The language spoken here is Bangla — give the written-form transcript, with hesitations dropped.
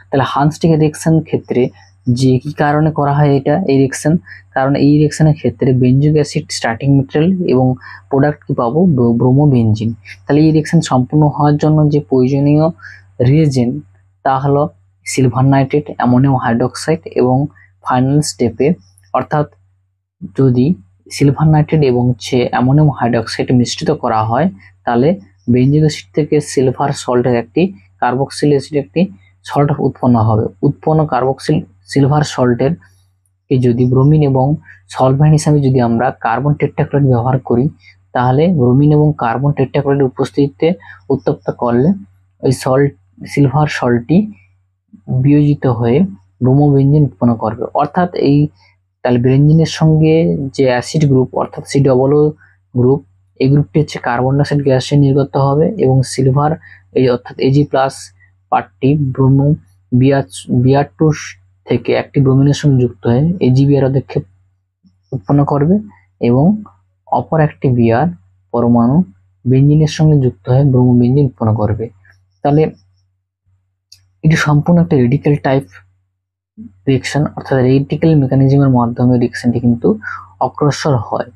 তাহলে হানস্টিক রিঅ্যাকশন ক্ষেত্রে যে কি কারণে করা হয় এই রিঅ্যাকশন, কারণ এই রিঅ্যাকশনের ক্ষেত্রে বেনজোইক অ্যাসিড স্টার্টিং ম্যাটেরিয়াল এবং প্রোডাক্ট কি পাবো, ব্রোমোবেনজিন। তাহলে এই রিঅ্যাকশন সম্পূর্ণ হওয়ার জন্য যে প্রয়োজনীয় রিয়েজেন্ট তা হলো সিলভার নাইট্রেট, অ্যামোনিয়াম হাইড্রোক্সাইড এবং ফাইনাল স্টেপে অর্থাৎ যদি সিলভার নাইট্রেট এবং অ্যামোনিয়াম হাইড্রোক্সাইড মিশ্রিত করা হয় তাহলে বেনজোইক অ্যাসিড থেকে সিলভার সল্টের একটি কার্বক্সিল অ্যাসিড একটি সল্ট উৎপন্ন হবে। উৎপন্ন কার্বক্সিল সিলভার সল্টের কে যদি ব্রোমিন এবং সলভেন্ট হিসাবে যদি আমরা কার্বন টেট্রাক্লোরাইড ব্যবহার করি তাহলে ব্রোমিন এবং কার্বন টেট্রাক্লোরাইডের উপস্থিতিতে উত্তপ্ত করলে ওই সিলভার সল্টটি বিয়োজিত হয়ে ব্রোমোবেনজিন উৎপন্ন করবে। অর্থাৎ তাহলে বেনজিনের সঙ্গে যে অ্যাসিড গ্রুপ অর্থাৎ COO গ্রুপ, এই গ্রুপটি হচ্ছে কার্বন ডাইঅক্সাইড গ্যাসে নির্গত হবে এবং সিলভার অর্থাৎ Ag+ পার্টটি ব্রোমো Br2 থেকে একটি ব্রোমিনের সঙ্গে যুক্ত হয়ে AgBr অধিক্ষেপ উৎপন্ন করবে এবং অপর একটি Br পরমাণু বেনজিনের সঙ্গে যুক্ত হয়ে ব্রোমোবেনজিন উৎপন্ন করবে। তাহলে এটি সম্পূর্ণ একটা রেডিক্যাল টাইপ রিঅ্যাকশন, অর্থাৎ রেডিক্যাল মেকানিজমের মাধ্যমে রিঅ্যাকশনটি কিন্তু অগ্রসর হয়।